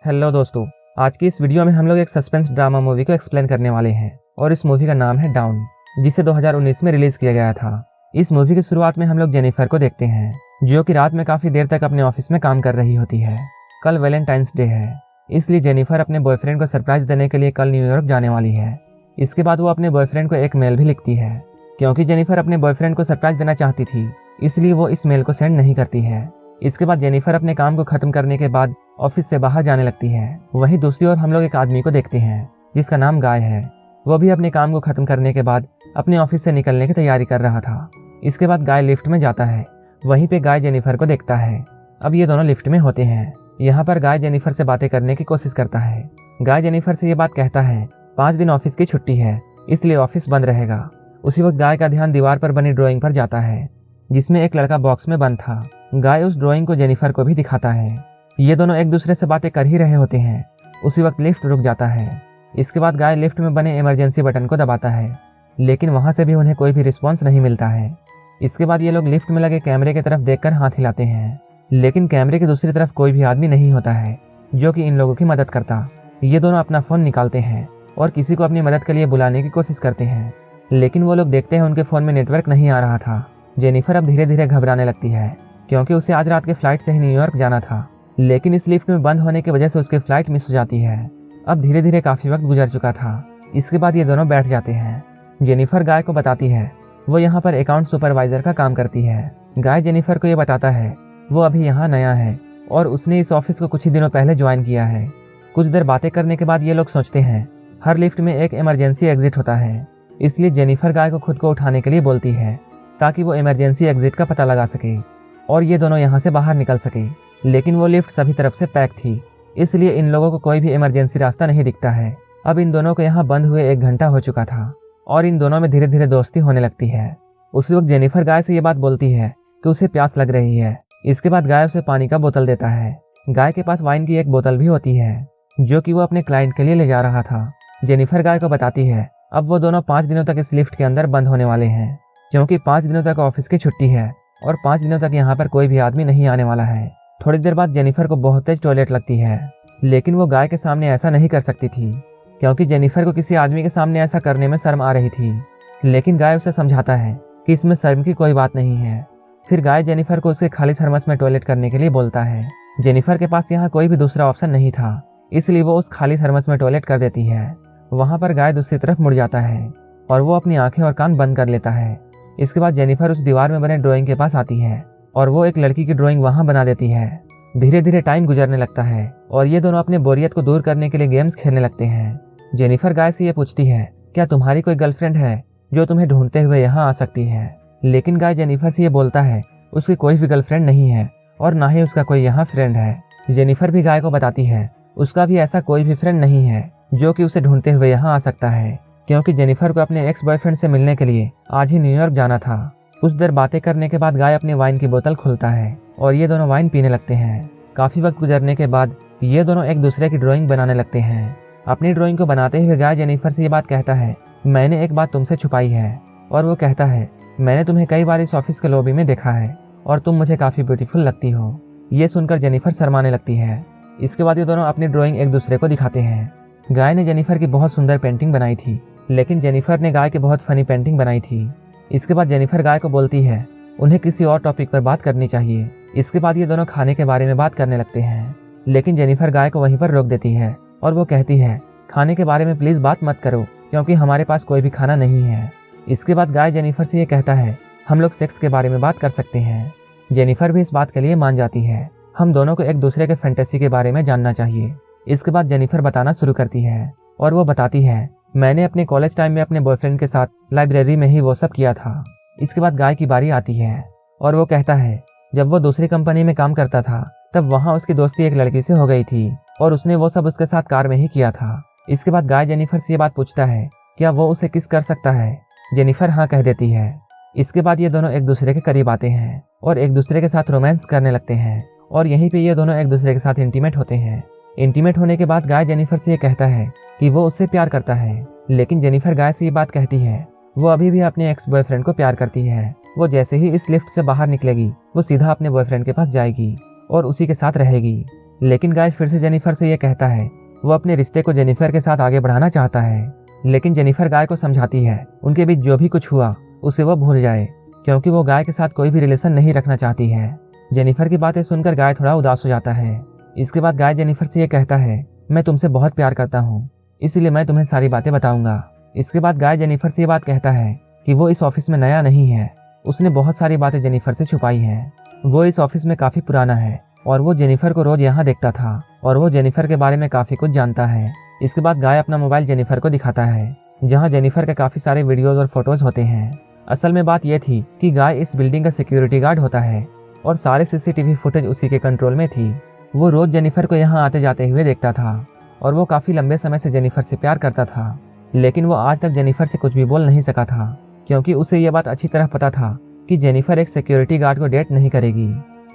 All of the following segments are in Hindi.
हेलो दोस्तों, आज की इस वीडियो में हम लोग एक सस्पेंस ड्रामा मूवी को एक्सप्लेन करने वाले हैं और इस मूवी का नाम है डाउन, जिसे 2019 में रिलीज किया गया था। इस मूवी की शुरुआत में हम लोग जेनिफर को देखते हैं, जो कि रात में काफी देर तक अपने ऑफिस में काम कर रही होती है। कल वैलेंटाइंस डे है, इसलिए जेनिफर अपने बॉयफ्रेंड को सरप्राइज देने के लिए कल न्यूयॉर्क जाने वाली है। इसके बाद वो अपने बॉयफ्रेंड को एक मेल भी लिखती है, क्योंकि जेनिफर अपने बॉयफ्रेंड को सरप्राइज देना चाहती थी, इसलिए वो इस मेल को सेंड नहीं करती है। इसके बाद जेनिफर अपने काम को खत्म करने के बाद ऑफिस से बाहर जाने लगती है। वहीं दूसरी ओर हम लोग एक आदमी को देखते हैं जिसका नाम गाय है। वो भी अपने काम को खत्म करने के बाद अपने ऑफिस से निकलने की तैयारी कर रहा था। इसके बाद गाय लिफ्ट में जाता है। वहीं पे गाय जेनिफर को देखता है। अब ये दोनों लिफ्ट में होते हैं। यहाँ पर गाय जेनिफर से बातें करने की कोशिश करता है। गाय जेनिफर से ये बात कहता है 5 दिन ऑफिस की छुट्टी है, इसलिए ऑफिस बंद रहेगा। उसी वक्त गाय का ध्यान दीवार पर बनी ड्राइंग पर जाता है, जिसमें एक लड़का बॉक्स में बंद था। गाय उस ड्राइंग को जेनिफर को भी दिखाता है। ये दोनों एक दूसरे से बातें कर ही रहे होते हैं। उसी वक्त लिफ्ट रुक जाता है। इसके बाद गाय लिफ्ट में बने इमरजेंसी बटन को दबाता है, लेकिन वहां से भी उन्हें कोई भी रिस्पॉन्स नहीं मिलता है। इसके बाद ये लोग लिफ्ट में लगे कैमरे की तरफ देखकर हाथ हिलाते हैं, लेकिन कैमरे की दूसरी तरफ कोई भी आदमी नहीं होता है जो कि इन लोगों की मदद करता। ये दोनों अपना फोन निकालते हैं और किसी को अपनी मदद के लिए बुलाने की कोशिश करते हैं, लेकिन वो लोग देखते हैं उनके फोन में नेटवर्क नहीं आ रहा था। जेनिफर अब धीरे धीरे घबराने लगती है, क्योंकि उसे आज रात के फ्लाइट से ही न्यूयॉर्क जाना था, लेकिन इस लिफ्ट में बंद होने की वजह से उसकी फ्लाइट मिस हो जाती है। अब धीरे धीरे काफी वक्त गुजर चुका था। इसके बाद ये दोनों बैठ जाते हैं। जेनिफर गाय को बताती है वो यहाँ पर अकाउंट सुपरवाइजर का काम करती है। गाय जेनिफर को ये बताता है वो अभी यहाँ नया है और उसने इस ऑफिस को कुछ ही दिनों पहले ज्वाइन किया है। कुछ देर बातें करने के बाद ये लोग सोचते हैं हर लिफ्ट में एक इमरजेंसी एग्जिट होता है, इसलिए जेनिफर गाय को खुद को उठाने के लिए बोलती है ताकि वो इमरजेंसी एग्जिट का पता लगा सके और ये दोनों यहाँ से बाहर निकल सके। लेकिन वो लिफ्ट सभी तरफ से पैक थी, इसलिए इन लोगों को कोई भी इमरजेंसी रास्ता नहीं दिखता है। अब इन दोनों को यहाँ बंद हुए 1 घंटा हो चुका था और इन दोनों में धीरे धीरे दोस्ती होने लगती है। उसी वक्त जेनिफर गाय से ये बात बोलती है कि उसे प्यास लग रही है। इसके बाद गाय उसे पानी का बोतल देता है। गाय के पास वाइन की एक बोतल भी होती है, जो कि वो अपने क्लाइंट के लिए ले जा रहा था। जेनिफर गाय को बताती है अब वो दोनों 5 दिनों तक इस लिफ्ट के अंदर बंद होने वाले हैं, क्योंकि 5 दिनों तक ऑफिस की छुट्टी है और 5 दिनों तक यहाँ पर कोई भी आदमी नहीं आने वाला है। थोड़ी देर बाद जेनिफर को बहुत तेज टॉयलेट लगती है, लेकिन वो गाय के सामने ऐसा नहीं कर सकती थी, क्योंकि जेनिफर को किसी आदमी के सामने ऐसा करने में शर्म आ रही थी। लेकिन गाय उसे समझाता है कि इसमें शर्म की कोई बात नहीं है। फिर गाय जेनिफर को उसके खाली थर्मस में टॉयलेट करने के लिए बोलता है। जेनिफर के पास यहाँ कोई भी दूसरा ऑप्शन नहीं था, इसलिए वो उस खाली थर्मस में टॉयलेट कर देती है। वहां पर गाय दूसरी तरफ मुड़ जाता है और वो अपनी आंखें और कान बंद कर लेता है। इसके बाद जेनिफर उस दीवार में बने ड्राइंग के पास आती है और वो एक लड़की की ड्राइंग वहां बना देती है। धीरे धीरे टाइम गुजरने लगता है और ये दोनों अपने बोरियत को दूर करने के लिए गेम्स खेलने लगते हैं। जेनिफर गाय से ये पूछती है क्या तुम्हारी कोई गर्लफ्रेंड है जो तुम्हें ढूंढते हुए यहाँ आ सकती है, लेकिन गाय जेनिफर से ये बोलता है उसकी कोई भी गर्लफ्रेंड नहीं है और ना ही उसका कोई यहाँ फ्रेंड है। जेनिफर भी गाय को बताती है उसका भी ऐसा कोई भी फ्रेंड नहीं है जो कि उसे ढूंढते हुए यहाँ आ सकता है, क्योंकि जेनिफर को अपने एक्स बॉयफ्रेंड से मिलने के लिए आज ही न्यूयॉर्क जाना था। कुछ देर बातें करने के बाद गाय अपनी वाइन की बोतल खोलता है और ये दोनों वाइन पीने लगते हैं। काफी वक्त गुजरने के बाद ये दोनों एक दूसरे की ड्राइंग बनाने लगते हैं। अपनी ड्राइंग को बनाते हुए गाय जेनिफर से ये बात कहता है मैंने एक बात तुमसे छुपाई है, और वो कहता है मैंने तुम्हें कई बार इस ऑफिस के लॉबी में देखा है और तुम मुझे काफी ब्यूटीफुल लगती हो। ये सुनकर जेनिफर शर्माने लगती है। इसके बाद ये दोनों अपनी ड्राइंग एक दूसरे को दिखाते हैं। गाय ने जेनिफर की बहुत सुंदर पेंटिंग बनाई थी, लेकिन जेनिफर ने गाय की बहुत फनी पेंटिंग बनाई थी। इसके बाद जेनिफर गाय को बोलती है उन्हें किसी और टॉपिक पर बात करनी चाहिए। इसके बाद ये दोनों खाने के बारे में बात करने लगते हैं, लेकिन जेनिफर गाय को वहीं पर रोक देती है और वो कहती है खाने के बारे में प्लीज बात मत करो, क्योंकि हमारे पास कोई भी खाना नहीं है। इसके बाद गाय जेनिफर से ये कहता है हम लोग सेक्स के बारे में बात कर सकते हैं। जेनिफर भी इस बात के लिए मान जाती है। हम दोनों को एक दूसरे के फैंटेसी के बारे में जानना चाहिए। इसके बाद जेनिफर बताना शुरू करती है और वो बताती है मैंने अपने कॉलेज टाइम में अपने बॉयफ्रेंड के साथ लाइब्रेरी में ही वो सब किया था। इसके बाद गाय की बारी आती है और वो कहता है जब वो दूसरी कंपनी में काम करता था तब वहाँ उसकी दोस्ती एक लड़की से हो गई थी और उसने वो सब उसके साथ कार में ही किया था। इसके बाद गाय जेनिफर से ये बात पूछता है क्या वो उसे किस कर सकता है। जेनिफर हाँ कह देती है। इसके बाद ये दोनों एक दूसरे के करीब आते हैं और एक दूसरे के साथ रोमांस करने लगते हैं और यहीं पे ये दोनों एक दूसरे के साथ इंटीमेट होते हैं। इंटीमेट होने के बाद गाय जेनिफर से ये कहता है कि वो उससे प्यार करता है, लेकिन जेनिफर गाय से ये बात कहती है वो अभी भी अपने एक्स बॉयफ्रेंड को प्यार करती है। वो जैसे ही इस लिफ्ट से बाहर निकलेगी वो सीधा अपने बॉयफ्रेंड के पास जाएगी और उसी के साथ रहेगी। लेकिन गाय फिर से जेनिफर से ये कहता है वो अपने रिश्ते को जेनिफर के साथ आगे बढ़ाना चाहता है। लेकिन जेनिफर गाय को समझाती है उनके बीच जो भी कुछ हुआ उसे वो भूल जाए, क्योंकि वो गाय के साथ कोई भी रिलेशन नहीं रखना चाहती है। जेनिफर की बातें सुनकर गाय थोड़ा उदास हो जाता है। इसके बाद गाय जेनिफर से ये कहता है मैं तुमसे बहुत प्यार करता हूँ, इसलिए मैं तुम्हें सारी बातें बताऊंगा। इसके बाद गाय जेनिफर से ये बात कहता है कि वो इस ऑफिस में नया नहीं है, उसने बहुत सारी बातें जेनिफर से छुपाई हैं। वो इस ऑफिस में काफ़ी पुराना है और वो जेनिफर को रोज यहाँ देखता था और वो जेनिफर के बारे में काफ़ी कुछ जानता है। इसके बाद गाय अपना मोबाइल जेनिफर को दिखाता है, जहाँ जेनिफर के काफ़ी सारे वीडियोज और फोटोज होते हैं। असल में बात यह थी कि गाय इस बिल्डिंग का सिक्योरिटी गार्ड होता है और सारे सीसीटीवी फुटेज उसी के कंट्रोल में थी। वो रोज जेनिफर को यहाँ आते जाते हुए देखता था और वो काफ़ी लंबे समय से जेनिफर से प्यार करता था, लेकिन वो आज तक जेनिफर से कुछ भी बोल नहीं सका था, क्योंकि उसे ये बात अच्छी तरह पता था कि जेनिफर एक सिक्योरिटी गार्ड को डेट नहीं करेगी।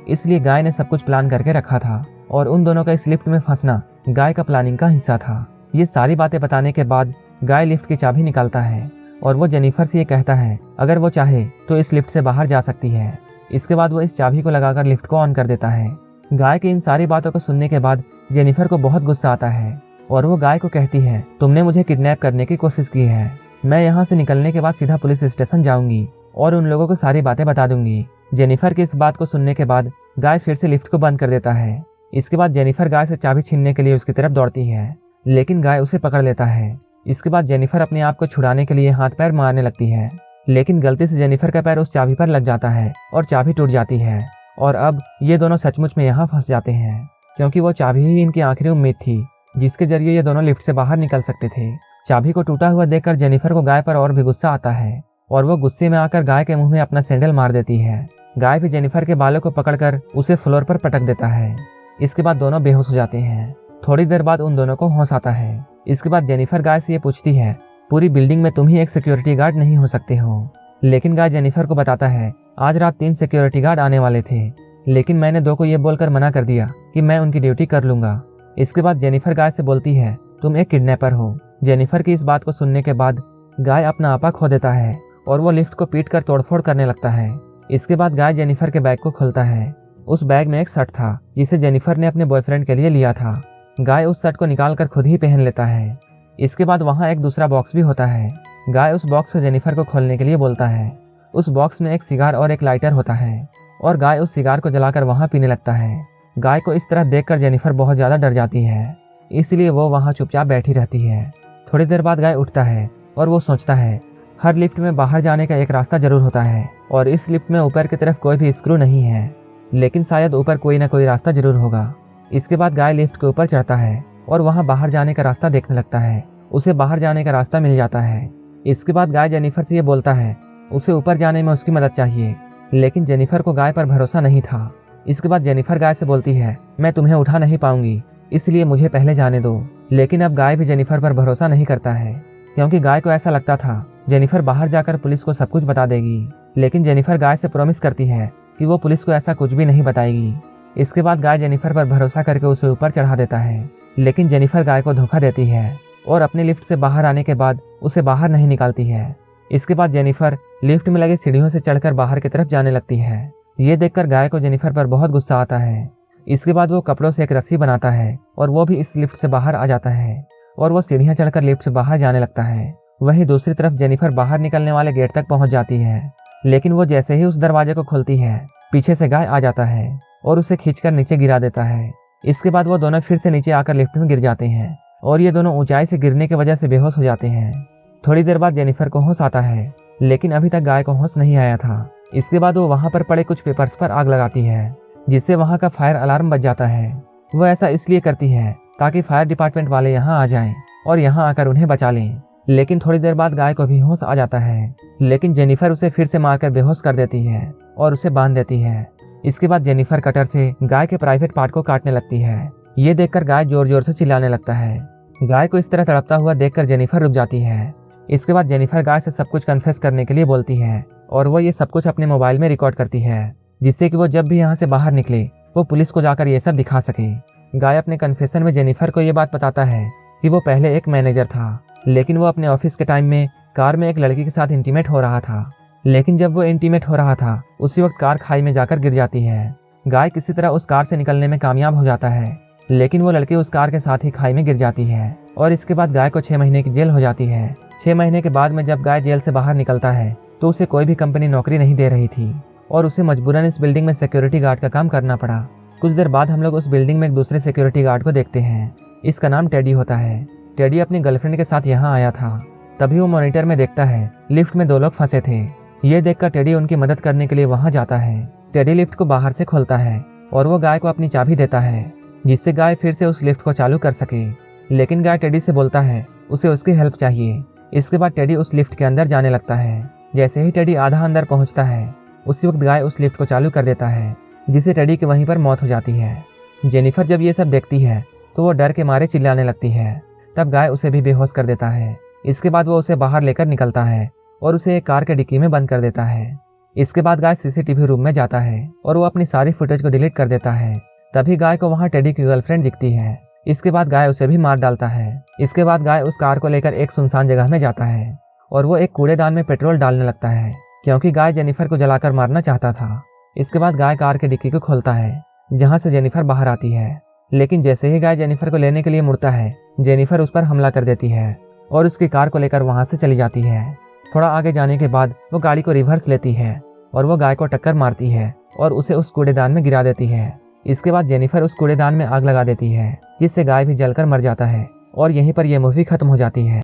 इसलिए गाय ने सब कुछ प्लान करके रखा था और उन दोनों का इस लिफ्ट में फंसना गाय का प्लानिंग का हिस्सा था। ये सारी बातें बताने के बाद गाय लिफ्ट की चाबी निकालता है और वो जेनिफर से ये कहता है अगर वो चाहे तो इस लिफ्ट से बाहर जा सकती है। इसके बाद वो इस चाबी को लगाकर लिफ्ट को ऑन कर देता है। गाय की इन सारी बातों को सुनने के बाद जेनिफर को बहुत गुस्सा आता है और वो गाय को कहती है तुमने मुझे किडनैप करने की कोशिश की है, मैं यहाँ से निकलने के बाद सीधा पुलिस स्टेशन जाऊंगी और उन लोगों को सारी बातें बता दूंगी। जेनिफर की इस बात को सुनने के बाद गाय फिर से लिफ्ट को बंद कर देता है। इसके बाद जेनिफर गाय से चाबी छीनने के लिए उसकी तरफ दौड़ती है, लेकिन गाय उसे पकड़ लेता है। इसके बाद जेनिफर अपने आप को छुड़ाने के लिए हाथ पैर मारने लगती है, लेकिन गलती से जेनिफर का पैर उस चाबी पर लग जाता है और चाबी टूट जाती है और अब ये दोनों सचमुच में यहाँ फंस जाते हैं, क्योंकि वो चाबी ही इनकी आखिरी उम्मीद थी जिसके जरिए ये दोनों लिफ्ट से बाहर निकल सकते थे। चाबी को टूटा हुआ देखकर जेनिफर को गाय पर और भी गुस्सा आता है और वो गुस्से में आकर गाय के मुंह में अपना सैंडल मार देती है। गाय भी जेनिफर के बालों को पकड़कर उसे फ्लोर पर पटक देता है। इसके बाद दोनों बेहोश हो जाते हैं। थोड़ी देर बाद उन दोनों को होश आता है। इसके बाद जेनिफर गाय से ये पूछती है पूरी बिल्डिंग में तुम ही एक सिक्योरिटी गार्ड नहीं हो सकते हो। लेकिन गाय जेनिफर को बताता है आज रात 3 सिक्योरिटी गार्ड आने वाले थे, लेकिन मैंने 2 को ये बोलकर मना कर दिया कि मैं उनकी ड्यूटी कर लूंगा। इसके बाद जेनिफर गाय से बोलती है तुम एक किडनैपर हो। जेनिफर की इस बात को सुनने के बाद गाय अपना आपा खो देता है और वो लिफ्ट को पीट कर तोड़फोड़ करने लगता है। इसके बाद गाय जेनिफर के बैग को खोलता है। उस बैग में एक शर्ट था जिसे जेनिफर ने अपने बॉयफ्रेंड के लिए लिया था। गाय उस शर्ट को निकालकर खुद ही पहन लेता है। इसके बाद वहाँ एक दूसरा बॉक्स भी होता है। गाय उस बॉक्स को जेनिफर को खोलने के लिए बोलता है। उस बॉक्स में एक सिगार और एक लाइटर होता है और गाय उस सिगार को जलाकर वहाँ पीने लगता है। गाय को इस तरह देखकर जेनिफर बहुत ज़्यादा डर जाती है, इसलिए वो वहाँ चुपचाप बैठी रहती है। थोड़ी देर बाद गाय उठता है और वो सोचता है हर लिफ्ट में बाहर जाने का एक रास्ता जरूर होता है और इस लिफ्ट में ऊपर की तरफ कोई भी स्क्रू नहीं है, लेकिन शायद ऊपर कोई ना कोई रास्ता जरूर होगा। इसके बाद गाय लिफ्ट के ऊपर चढ़ता है और वहाँ बाहर जाने का रास्ता देखने लगता है। उसे बाहर जाने का रास्ता मिल जाता है। इसके बाद गाय जेनिफर से ये बोलता है उसे ऊपर जाने में उसकी मदद चाहिए, लेकिन जेनिफर को गाय पर भरोसा नहीं था। इसके बाद जेनिफर गाय से बोलती है मैं तुम्हें उठा नहीं पाऊंगी, इसलिए मुझे पहले जाने दो। लेकिन अब गाय भी जेनिफर पर भरोसा नहीं करता है, क्योंकि गाय को ऐसा लगता था जेनिफर बाहर जाकर पुलिस को सब कुछ बता देगी। लेकिन जेनिफर गाय से प्रॉमिस करती है कि वो पुलिस को ऐसा कुछ भी नहीं बताएगी। इसके बाद गाय जेनिफर पर भरोसा करके उसे ऊपर चढ़ा देता है, लेकिन जेनिफर गाय को धोखा देती है और अपने लिफ्ट से बाहर आने के बाद उसे बाहर नहीं निकालती है। इसके बाद जेनिफर लिफ्ट में लगे सीढ़ियों से चढ़कर बाहर की तरफ जाने लगती है। ये देखकर गाय को जेनिफर पर बहुत गुस्सा आता है। इसके बाद वो कपड़ों से एक रस्सी बनाता है और वो भी इस लिफ्ट से बाहर आ जाता है और वो सीढ़ियाँ चढ़कर लिफ्ट से बाहर जाने लगता है। वहीं दूसरी तरफ जेनिफर बाहर निकलने वाले गेट तक पहुंच जाती है, लेकिन वो जैसे ही उस दरवाजे को खोलती है पीछे से गाय आ जाता है और उसे खींचकर नीचे गिरा देता है। इसके बाद वो दोनों फिर से नीचे आकर लिफ्ट में गिर जाते हैं और ये दोनों ऊंचाई से गिरने की वजह से बेहोश हो जाते हैं। थोड़ी देर बाद जेनिफर को होश आता है, लेकिन अभी तक गाय को होश नहीं आया था। इसके बाद वो वहाँ पर पड़े कुछ पेपर्स पर आग लगाती है, जिससे वहाँ का फायर अलार्म बज जाता है। वो ऐसा इसलिए करती है ताकि फायर डिपार्टमेंट वाले यहाँ आ जाएं और यहाँ आकर उन्हें बचा लें। लेकिन थोड़ी देर बाद गाय को भी होश आ जाता है, लेकिन जेनिफर उसे फिर से मारकर बेहोश कर देती है और उसे बांध देती है। इसके बाद जेनिफर कटर से गाय के प्राइवेट पार्ट को काटने लगती है। ये देखकर गाय जोर जोर से चिल्लाने लगता है। गाय को इस तरह तड़पता हुआ देखकर जेनिफर रुक जाती है। इसके बाद जेनिफर गाय से सब कुछ कन्फेस करने के लिए बोलती है और वो ये सब कुछ अपने मोबाइल में रिकॉर्ड करती है, जिससे कि वो जब भी यहाँ से बाहर निकले वो पुलिस को जाकर ये सब दिखा सके। गाय अपने कन्फेशन में जेनिफर को ये बात बताता है कि वो पहले एक मैनेजर था, लेकिन वो अपने ऑफिस के टाइम में कार में एक लड़की के साथ इंटीमेट हो रहा था। लेकिन जब वो इंटीमेट हो रहा था उसी वक्त कार खाई में जाकर गिर जाती है। गाय किसी तरह उस कार से निकलने में कामयाब हो जाता है, लेकिन वो लड़की उस कार के साथ ही खाई में गिर जाती है और इसके बाद गाय को 6 महीने की जेल हो जाती है। 6 महीने के बाद में जब गाय जेल से बाहर निकलता है तो उसे कोई भी कंपनी नौकरी नहीं दे रही थी और उसे मजबूरन इस बिल्डिंग में सिक्योरिटी गार्ड का काम करना पड़ा। कुछ देर बाद हम लोग उस बिल्डिंग में एक दूसरे सिक्योरिटी गार्ड को देखते हैं। इसका नाम टेडी होता है। टेडी अपनी गर्लफ्रेंड के साथ यहाँ आया था। तभी वो मॉनिटर में देखता है लिफ्ट में 2 लोग फंसे थे। ये देखकर टेडी उनकी मदद करने के लिए वहां जाता है। टेडी लिफ्ट को बाहर से खोलता है और वो गाय को अपनी चाबी देता है जिससे गाय फिर से उस लिफ्ट को चालू कर सके। लेकिन गाय टेडी से बोलता है उसे उसकी हेल्प चाहिए। इसके बाद टेडी उस लिफ्ट के अंदर जाने लगता है। जैसे ही टेडी आधा अंदर पहुंचता है उसी वक्त गाय उस लिफ्ट को चालू कर देता है जिससे टेडी की वहीं पर मौत हो जाती है। जेनिफर जब ये सब देखती है तो वो डर के मारे चिल्लाने लगती है। तब गाय उसे भी बेहोश कर देता है। इसके बाद वो उसे बाहर लेकर निकलता है और उसे एक कार के डिक्की में बंद कर देता है। इसके बाद गाय सीसीटीवी रूम में जाता है और वो अपनी सारी फुटेज को डिलीट कर देता है। तभी गाय को वहाँ टेडी की गर्लफ्रेंड दिखती है। इसके बाद गाय उसे भी मार डालता है। इसके बाद गाय उस कार को लेकर एक सुनसान जगह में जाता है और वो एक कूड़ेदान में पेट्रोल डालने लगता है क्योंकि गाय जेनिफर को जलाकर मारना चाहता था। इसके बाद गाय कार के डिक्की को खोलता है जहाँ से जेनिफर बाहर आती है। लेकिन जैसे ही गाय जेनिफर को लेने के लिए मुड़ता है जेनिफर उस पर हमला कर देती है और उसकी कार को लेकर वहां से चली जाती है। थोड़ा आगे जाने के बाद वो गाड़ी को रिवर्स लेती है और वो गाय को टक्कर मारती है और उसे उस कूड़ेदान में गिरा देती है। इसके बाद जेनिफर उस कूड़ेदान में आग लगा देती है जिससे गाय भी जलकर मर जाता है और यहीं पर यह मूवी खत्म हो जाती है।